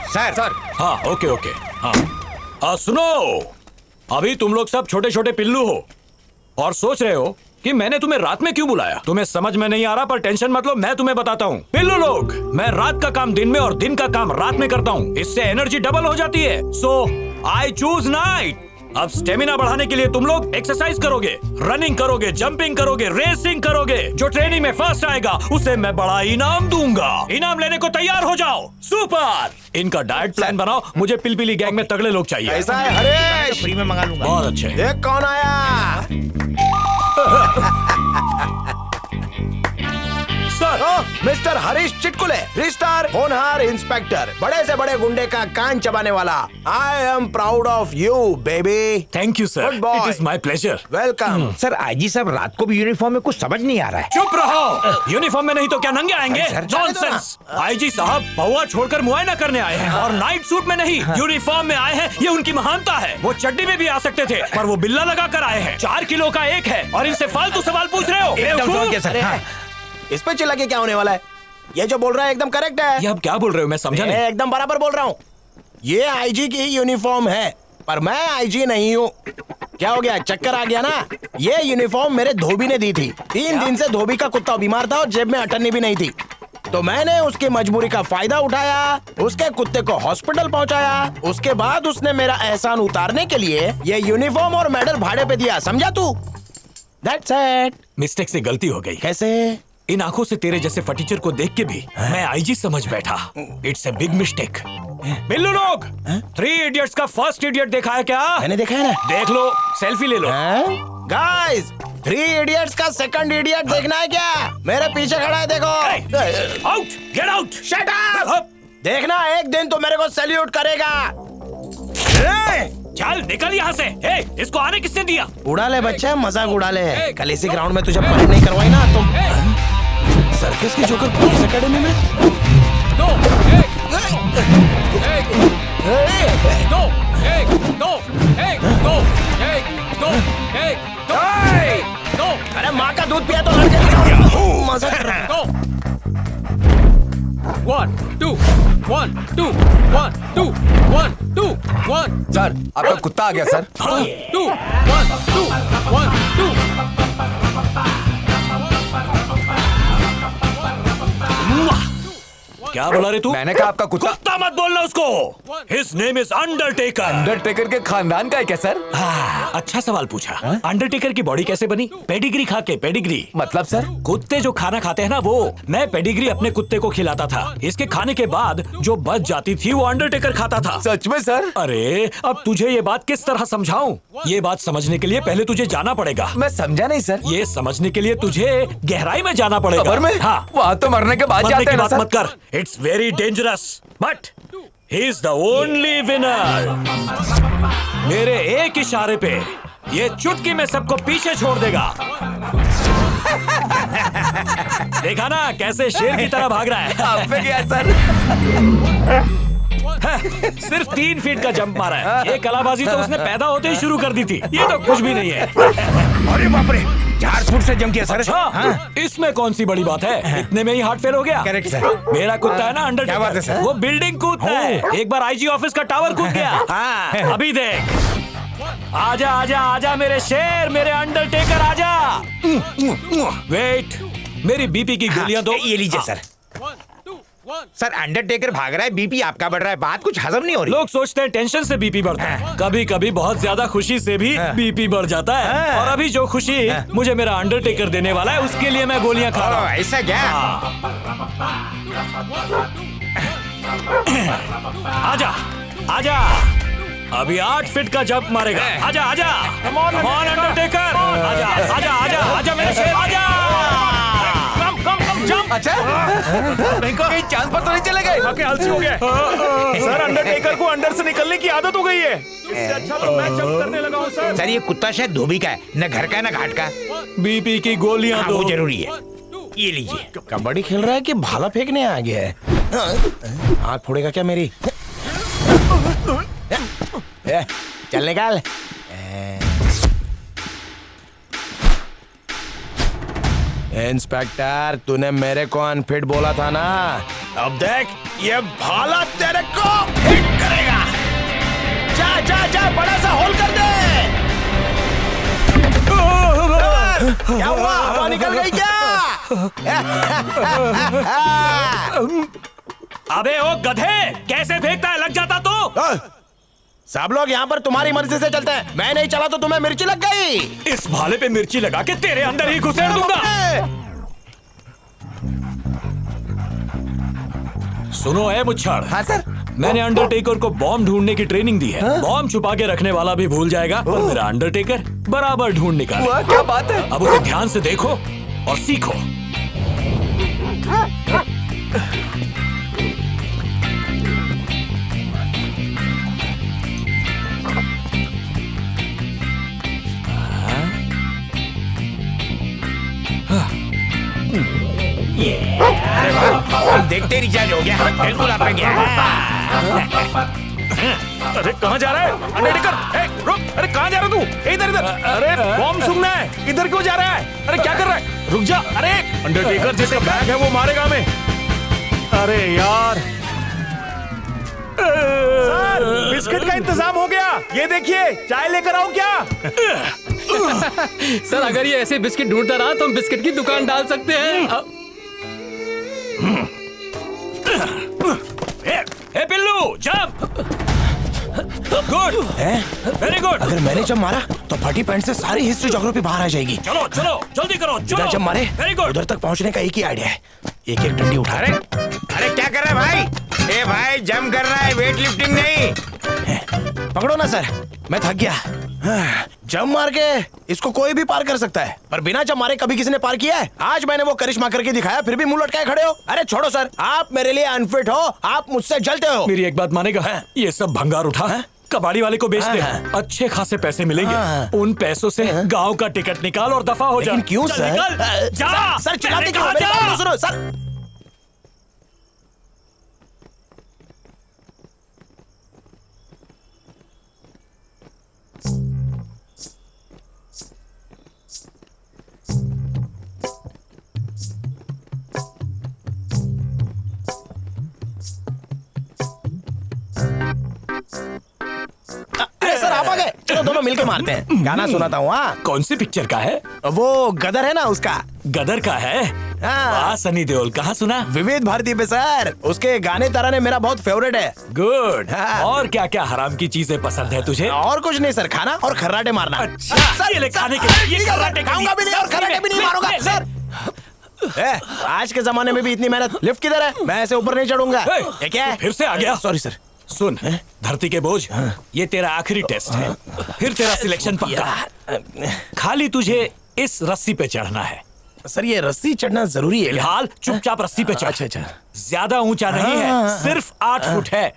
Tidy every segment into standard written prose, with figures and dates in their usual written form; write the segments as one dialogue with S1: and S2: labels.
S1: Sir.
S2: हाँ okay okay हाँ सुनो, अभी तुम लोग सब छोटे छोटे पिल्लू हो और सोच रहे हो कि मैंने तुम्हें रात में क्यों बुलाया। तुम्हें समझ में नहीं आ रहा, पर टेंशन मत लो, मैं तुम्हें बताता हूँ। पिल्लू लोग, मैं रात का काम दिन में और दिन का काम रात में करता हूँ, इससे एनर्जी डबल हो जाती है। सो आई चूज नाइट। अब स्टेमिना बढ़ाने के लिए तुम लोग एक्सरसाइज करोगे, रनिंग करोगे, जंपिंग करोगे, रेसिंग करोगे। जो ट्रेनिंग में फर्स्ट आएगा उसे मैं बड़ा इनाम दूंगा। इनाम लेने को तैयार हो जाओ। सुपर। इनका डाइट प्लान बनाओ, मुझे पिलपिली गैंग में तगड़े लोग चाहिए।
S1: ऐसा है हरेश,
S3: फ्री में मंगा लूंगा।
S2: बहुत अच्छे।
S1: देख कौन आया।
S2: सर
S1: मिस्टर हरीश चिटकुले, रिस्टार होनहार इंस्पेक्टर, बड़े से बड़े गुंडे का कान चबाने वाला। I am proud of you baby.
S2: Thank you sir,
S1: Good boy.
S2: It is my pleasure.
S1: Welcome.
S3: Sir IG साहब रात को भी यूनिफॉर्म में कुछ समझ नहीं आ रहा है।
S2: चुप रहो, यूनिफॉर्म में नहीं तो क्या नंगे आएंगे?
S3: Sir,
S2: nonsense. आईजी साहब पौवा छोड़कर मुआयना करने आए हैं और नाइट सूट में नहीं, यूनिफॉर्म में आए हैं। ये उनकी महानता है। वो चड्डी में भी आ सकते थे, पर वो बिल्ला लगा कर आए हैं। 4 किलो का एक है और इनसे फालतू सवाल पूछ रहे हो।
S3: एकदम समझ गया सर। हाँ।
S1: इस पे चिल्ला के क्या होने वाला है? ये जो बोल रहा है एकदम करेक्ट है।
S2: ये आप क्या बोल रहे हो? मैं समझा नहीं।
S1: एकदम बराबर बोल रहा हूँ। ये आईजी की ही यूनिफॉर्म है, पर मैं आईजी नहीं हूँ। क्या हो गया, चक्कर आ गया ना? ये यूनिफॉर्म मेरे धोबी ने दी थी। 3 दिन से धोबी का कुत्ता बीमार था और जेब में अटन्नी भी नहीं थी, तो मैंने उसकी मजबूरी का फायदा उठाया, उसके कुत्ते को हॉस्पिटल पहुंचाया। उसके बाद उसने मेरा एहसान उतारने के लिए ये यूनिफॉर्म और मेडल भाड़े पे दिया, समझा तू? That's it।
S2: मिस्टेक से गलती हो गई।
S1: कैसे?
S2: इन आंखों से तेरे जैसे फटीचर को देख के भी मैं आईजी समझ बैठा। It's a big mistake. Billu लोग, 3 इडियट्स का फर्स्ट इडियट देखा है क्या?
S1: मैंने देखा है ना।
S2: देख लो, सेल्फी ले लो।
S1: गाइस, 3 इडियट्स का सेकंड इडियट देखना है क्या? मेरे पीछे खड़ा है, देखो।
S2: Out, get out,
S1: shut up. देखना, एक दिन तो मेरे को सैल्यूट करेगा।
S2: चल निकल यहाँ से। हे, इसको आने किसने दिया?
S1: उड़ा ले बच्चा, मजाक उड़ा ले। कल इसी ग्राउंड में तुझे परेड नहीं करवाई ना तुम। सर्कस की जोकर पुलिस एकेडमी में। अरे माँ का दूध पिया तो लड़के दिखाओ। मजाक कर रहा है।
S4: 1 2 1 2 1 2 1 2 1
S5: सर आपका कुत्ता आ गया सर।
S4: 2 1 2 1 2
S2: क्या बोला रे तू?
S5: मैंने कहा आपका कुत्ता।
S2: कुत्ता मत बोलना उसको। His name is Undertaker.
S5: Undertaker के खानदान का है क्या सर?
S2: अच्छा सवाल पूछा। अंडरटेकर की बॉडी कैसे बनी? पेडिग्री खा के। पेडिग्री
S5: मतलब सर?
S2: कुत्ते जो खाना खाते हैं ना, वो मैं पेडिग्री अपने कुत्ते को खिलाता था। इसके खाने के बाद जो बच जाती थी वो अंडरटेकर खाता था।
S5: सच में सर?
S2: अरे अब तुझे ये बात किस तरह समझाऊं? ये बात समझने के लिए पहले तुझे जाना पड़ेगा।
S5: मैं समझा नहीं सर।
S2: ये समझने के लिए तुझे गहराई में जाना पड़ेगा।
S5: खबर में?
S2: हाँ,
S5: वहाँ तो मरने के बाद
S2: मरने
S5: जाते
S2: की
S5: हैं ना
S2: बात
S5: सर?
S2: मत कर। It's very dangerous, but he is the only winner. मेरे एक इशारे पे ये चुटकी में सबको पीछे छोड़ देगा। देखा ना कैसे शेर की तरह भाग रहा है।
S5: आप पे क्या सर?
S2: सिर्फ 3 फीट का जंप मारा है। ये कलाबाजी तो उसने पैदा होते ही शुरू कर दी थी। ये तो कुछ भी नहीं है।
S3: अरे बाप रे, 4 फुट से जंप किया सर।
S2: अच्छा,
S3: हाँ।
S2: इसमें कौन सी बड़ी बात है? इतने में ही हार्ट फेल हो गया।
S3: Correct sir.
S2: मेरा कुत्ता है ना अंडरटेकर,
S3: क्या बात है सर?
S2: वो बिल्डिंग कूदता है। एक बार आईजी ऑफिस का टावर कूद गया। हाँ, अभी देख। आजा आजा आजा मेरे शेर, मेरे अंडरटेकर आजा। वेट, मेरी बीपी की गोलियां दो।
S3: ये लीजिए सर। सर अंडरटेकर भाग रहा है, बीपी आपका बढ़ रहा है, बात कुछ हजम नहीं हो रही।
S2: लोग सोचते हैं टेंशन से बीपी बढ़ता है। कभी कभी बहुत ज्यादा खुशी से भी बीपी बढ़ जाता है। और अभी जो खुशी मुझे मेरा अंडरटेकर देने वाला है, उसके लिए मैं गोलियां खा रहा हूं।
S3: ऐसा क्या?
S2: आजा आजा, अभी 8 फीट का जंप मारेगा। आजा आजा, कम ऑन अंडरटेकर। आजा आजा आजा आजा मेरे शेर, आजा। जंप।
S5: अच्छा कहीं चांद पर तो नहीं चले गए?
S2: आलसी हो गया
S6: सर। अंडरटेकर को अंडर से निकलने की आदत हो गई है।
S2: इससे अच्छा तो मैं जंप करने लगा हूं सर।
S3: सर ये कुत्ता शायद धोबी का है, न घर का न घाट का।
S2: बीपी की गोलियां
S3: हाँ,
S2: दो।
S3: वो जरूरी है। ये लीजिए।
S1: कबड्डी खेल रहा है कि भाला फेंकने आ गया है? हाथ फोड़ेगा क्या मेरी? चल निकाल। इंस्पेक्टर, तूने मेरे को अनफिट बोला था ना? अब देख, ये भाला तेरे को हिट करेगा। जा जा जा, बड़ा सा होल कर दे। क्या हुआ, हवा निकल गई क्या?
S2: अबे ओ गधे, कैसे फेंकता है, लग जाता तो।
S1: सब लोग यहाँ पर तुम्हारी मर्जी से चलते हैं, मैं नहीं चला तो तुम्हें मिर्ची लग गई।
S2: इस भाले पे मिर्ची लगा के तेरे अंदर ही घुसेड़ दूंगा। सुनो है मुच्छड़।
S3: हाँ सर।
S2: मैंने अंडरटेकर को बॉम्ब ढूंढने की ट्रेनिंग दी है। बॉम्ब छुपा के रखने वाला भी भूल जाएगा और मेरा अंडरटेकर बराबर ढूंढ निकालेगा।
S5: वाह, क्या बात है।
S2: अब उसे ध्यान से देखो और सीखो।
S3: देखते रिचार्ज हो गया, बिल्कुल आप पे गया।
S6: अरे कहाँ जा रहा है अंडरटेकर? ए, रुक, अरे कहाँ जा रहा तू? इधर इधर। अरे बॉम्ब सूंघना है, इधर क्यों जा रहा है? अरे क्या कर रहा है? रुक जा। अरे अंडरटेकर जिसका बैग है वो मारेगा हमें। अरे यार सर, बिस्किट का इंतजाम हो गया, ये देखिए, चाय लेकर आओ क्या?
S4: सर अगर ये ऐसे बिस्किट ढूंढता रहा तो हम बिस्किट की दुकान डाल सकते हैं।
S2: ए पिल्लू, जंप। Good, very good.
S1: अगर मैंने जब मारा तो फटी पैंट से सारी हिस्ट्री ज्योग्राफी बाहर आ जाएगी।
S2: चलो चलो जल्दी करो,
S1: बिना
S2: चलो।
S1: जब मारे
S2: वेरी गुड।
S1: उधर तक पहुंचने का एक ही आइडिया है, एक एक डंडी उठा रहे।
S3: अरे क्या कर रहा है भाई? ए भाई, जंप कर रहा है, वेट लिफ्टिंग नहीं।
S1: पकड़ो ना सर, मैं थक गया। जंप मार के इसको कोई भी पार कर सकता है, पर बिना जंप मारे कभी किसी ने पार किया है? आज मैंने वो करिश्मा करके दिखाया, फिर भी मुंह लटकाए खड़े हो। अरे छोड़ो सर, आप मेरे लिए अनफिट हो, आप मुझसे जलते हो।
S2: मेरी एक बात मानेगा? ये सब भंगार उठा कबाड़ी वाले को बेच दे, अच्छे खासे पैसे मिलेंगे। उन पैसों से गांव का टिकट निकाल और दफा हो जा।
S1: लेकिन क्यों
S2: चल,
S1: सर?
S2: निकल। जा।
S1: सर चिल्लाते क्यों?
S2: कहा
S1: मेरी
S2: जा।
S1: बात तो सुनो सर। सर आप आ गए, चलो दोनों मिलके मारते हैं। गाना सुनाता हूँ। हाँ,
S2: कौन सी पिक्चर का है?
S1: वो गदर है ना, उसका।
S2: गदर का है?
S1: हाँ।
S2: वाह सनी देओल, कहाँ सुना?
S1: विविध भारती पे सर, उसके गाने तराने मेरा बहुत फेवरेट है।
S2: गुड।
S1: हाँ।
S2: और क्या क्या हराम की चीजें पसंद है तुझे?
S1: और कुछ नहीं सर, खाना और खर्राटे मारना।
S2: अच्छा,
S1: सर,
S2: ये ले
S1: सर,
S2: खाने के
S1: अरे
S2: लिए, ये
S1: ठीक है,
S2: खर्राटे के
S1: खाऊंगा
S2: लिए।
S1: भी नहीं और खर्राटे भी नहीं
S2: ले,
S1: मारूंगा
S2: ले,
S1: सर। आज के जमाने में भी इतनी मेहनत, लिफ्ट किधर है? मैं ऐसे ऊपर नहीं चढ़ूंगा।
S2: ए,
S1: ये क्या है?
S2: फिर से आ गया?
S1: Sorry sir.
S2: सुन, धरती के बोझ, ये तेरा आखिरी टेस्ट है, फिर तेरा सिलेक्शन पक्का। खाली तुझे इस रस्सी पे चढ़ना है।
S1: सर ये रस्सी चढ़ना जरूरी है क्या?
S2: फिलहाल चुपचाप रस्सी पे चढ़।
S1: अच्छा, अच्छा।
S2: ज्यादा ऊंचा नहीं है, सिर्फ 8 फुट है।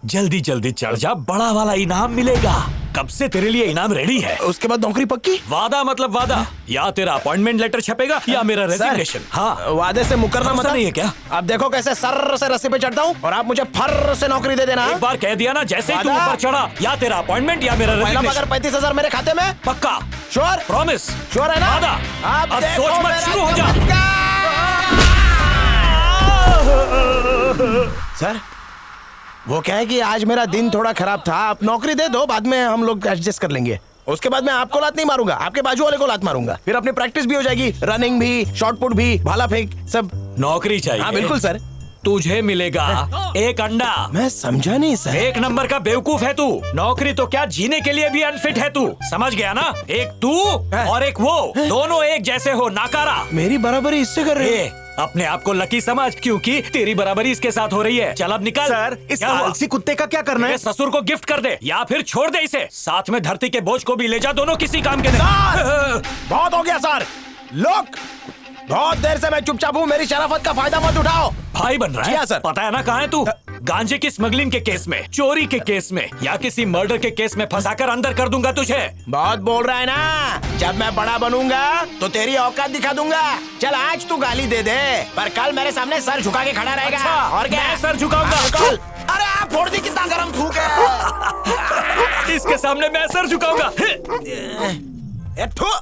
S2: जल्दी जल्दी चढ़ जा, बड़ा वाला इनाम मिलेगा। कब से तेरे लिए इनाम रेडी है।
S1: उसके बाद नौकरी पक्की?
S2: वादा मतलब वादा, या तेरा अपॉइंटमेंट लेटर छपेगा या मेरा रेजिग्नेशन। हाँ,
S1: वादे से मुकरना
S2: भरोसा
S1: मतलब
S2: नहीं है क्या?
S1: अब देखो कैसे सर से रस्सी पे चढ़ता हूँ और आप मुझे फर से नौकरी दे देना।
S2: एक बार कह दिया ना, जैसे ही तू
S1: वादा?
S2: ऊपर चढ़ा, या तेरा अपॉइंटमेंट या मेरा
S1: पहला
S2: रेजिग्नेशन।
S1: अगर 35,000 मेरे खाते में
S2: पक्का,
S1: श्योर?
S2: प्रॉमिस,
S1: श्योर है ना?
S2: वादा।
S1: आप
S2: अब
S1: देखो
S2: सोच मत,
S1: मेरा
S2: शुरू हो जा।
S1: सर वो क्या है कि आज मेरा दिन थोड़ा खराब था, आप नौकरी दे दो, बाद में हम लोग एडजस्ट कर लेंगे। उसके बाद मैं आपको लात नहीं मारूंगा, आपके बाजू वाले को लात मारूंगा, फिर अपनी प्रैक्टिस भी हो जाएगी, रनिंग भी, शॉट पुट भी, भाला फेंक सब।
S2: नौकरी चाहिए?
S1: हाँ बिल्कुल सर।
S2: तुझे मिलेगा एक अंडा।
S1: मैं समझा नहीं सर।
S2: एक नंबर का बेवकूफ है तू। नौकरी तो क्या, जीने के लिए भी अनफिट है तू, समझ गया ना? एक तू और एक वो, दोनों एक जैसे हो, नाकारा।
S1: मेरी बराबरी इससे कर रहे
S2: ये अपने आप को लकी समझ, क्योंकि तेरी बराबरी इसके साथ हो रही है। चल अब निकल।
S6: सर, इस
S2: क्या हुआ?
S6: आलसी कुत्ते का क्या करना है?
S2: मेरे ससुर को गिफ्ट कर दे या फिर छोड़ दे इसे। साथ में धरती के बोझ को भी ले जा, दोनों किसी काम के नहीं।
S1: बहुत हो गया सर। लोग बहुत देर से मैं चुपचाप हूँ, मेरी शराफत का फायदा मत उठाओ।
S2: भाई बन रहा
S1: जी
S2: है?
S1: हाँ, सर।
S2: पता है ना कहाँ है तू? गांजे की स्मगलिंग के केस में, चोरी के केस में, या किसी मर्डर के केस में फंसाकर अंदर कर दूंगा तुझे।
S1: बहुत बोल रहा है ना, जब मैं बड़ा बनूंगा तो तेरी औकात दिखा दूंगा। चल आज तू गाली दे दे, पर कल मेरे सामने सर झुका के खड़ा रहेगा।
S2: अच्छा,
S1: और क्या?
S2: मैं सर झुकाऊंगा?
S1: हाँ, बिल्कुल। अरे आप फोड़ दी, कितना गरम थूक है।
S2: इसके सामने मैं सर झुकाऊंगा।
S1: ए, थू।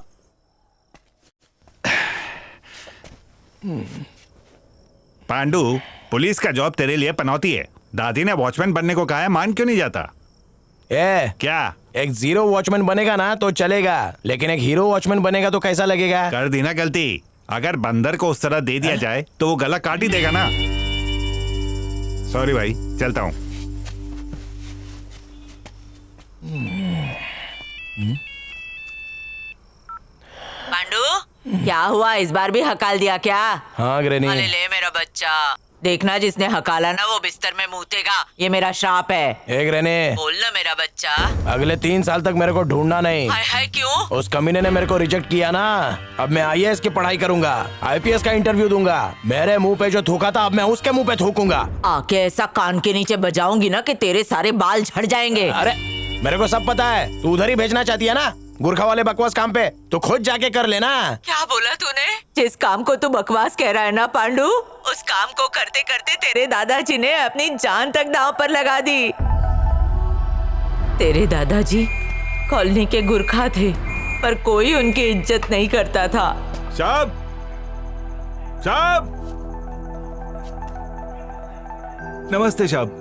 S3: पांडु,
S7: पुलिस का जॉब तेरे लिए पनौती है। दादी ने वॉचमैन बनने को कहा है, मान क्यों नहीं जाता? क्या
S1: एक जीरो वॉचमैन बनेगा ना तो चलेगा, लेकिन एक हीरो वॉचमैन बनेगा तो कैसा लगेगा?
S7: कर दी ना गलती। अगर बंदर को उस तरह दे दिया जाए तो वो गला काट ही देगा ना। सॉरी भाई, चलता हूँ।
S8: पांडू, क्या हुआ? इस बार भी हकाल दिया क्या?
S1: हाँ ग्रैनी।
S8: अरे ले मेरा बच्चा, देखना जिसने हकाला ना वो बिस्तर में मूतेगा, ये मेरा श्राप है।
S1: एक रहने,
S8: बोल ना मेरा बच्चा।
S1: अगले 3 साल तक मेरे को ढूंढना नहीं।
S8: हाय हाय क्यों?
S1: उस कमीने ने मेरे को रिजेक्ट किया ना, अब मैं IAS की पढ़ाई करूंगा, IPS का इंटरव्यू दूंगा। मेरे मुंह पे जो थूका था अब मैं उसके मुंह पे थूकूंगा।
S8: आके ऐसा कान के नीचे बजाऊंगी ना कि तेरे सारे बाल झड़ जाएंगे।
S1: अरे मेरे को सब पता है, तू उधर ही भेजना चाहती है ना गुरखा वाले बकवास काम पे, तो खुद जाके कर लेना।
S8: क्या बोला तूने? जिस काम को तू बकवास कह रहा है ना पांडू, उस काम को करते करते तेरे दादाजी ने अपनी जान तक दांव पर लगा दी। तेरे दादाजी कॉलोनी के गुरखा थे, पर कोई उनकी इज्जत नहीं करता था।
S6: साहब, साहब, नमस्ते साहब।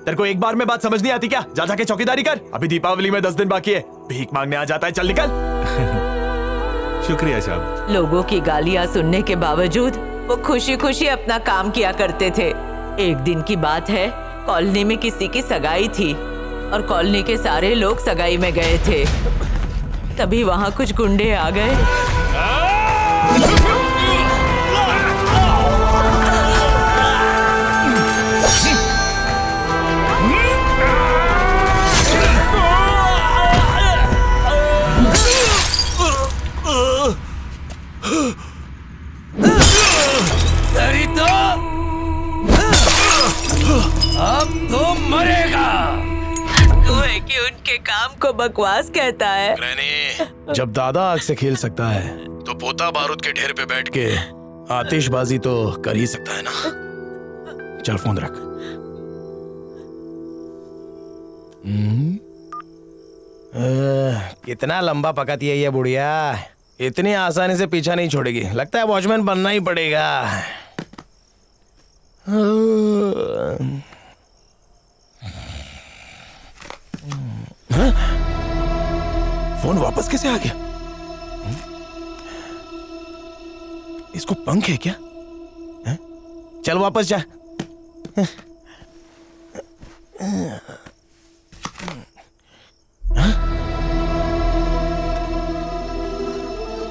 S9: तेरे को एक बार में बात समझ नहीं आती क्या? जा जाके चौकीदारी कर, अभी दीपावली में 10 दिन बाकी है। भीख मांगने आ जाता है, चल निकल।
S6: शुक्रिया साहब।
S8: लोगों की गालियां सुनने के बावजूद वो खुशी खुशी अपना काम किया करते थे। एक दिन की बात है, कॉलोनी में किसी की सगाई थी और कॉलोनी के सारे लोग सगाई में गए थे। तभी वहाँ कुछ गुंडे आ गए।
S5: अब तो मरेगा।
S8: तू है कि उनके काम को बकवास कहता है।
S1: ग्रैनी, जब दादा आग से खेल सकता है तो पोता बारूद के ढेर पे बैठ के आतिशबाजी तो कर ही सकता है ना। चल फोन रख। कितना लंबा पकाती है ये बुढ़िया, इतनी आसानी से पीछा नहीं छोड़ेगी। लगता है वॉचमैन बनना ही पड़ेगा। हाँ? फोन वापस कैसे आ गया? इसको पंख है क्या? हाँ? चल वापस जा। हाँ?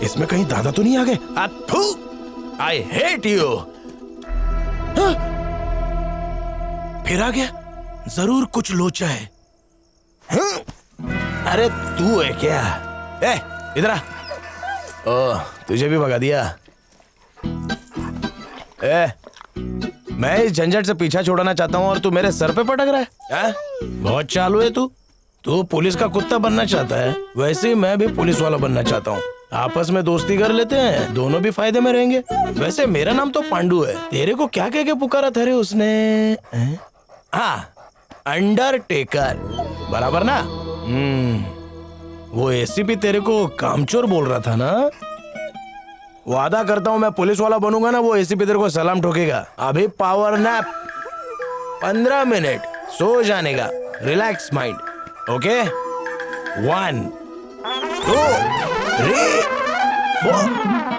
S1: इसमें कहीं दादा तो नहीं आ गए? I hate you. फिर आ गया, जरूर कुछ लोचा है। हाँ? अरे तू है क्या? इधर आ। ओह, तुझे भी भगा दिया। मैं इस झंझट से पीछा छोड़ाना चाहता हूँ और तू मेरे सर पे पटक रहा है? बहुत चालू है तू। तू पुलिस का कुत्ता बनना चाहता है, वैसे ही मैं भी पुलिस वाला बनना चाहता हूँ। आपस में दोस्ती कर लेते हैं, दोनों भी फायदे में रहेंगे। वैसे मेरा नाम तो पांडू है, तेरे को क्या कह के पुकारा था रे उसने? हाँ, अंडरटेकर, बराबर ना? वो ACP तेरे को कामचोर बोल रहा था ना? वादा करता हूँ मैं पुलिस वाला बनूंगा ना, वो ACP तेरे को सलाम ठोकेगा। अभी पावर नैप 15 मिनट, सो जाने का, रिलैक्स माइंड। ओके, 1 2 3 4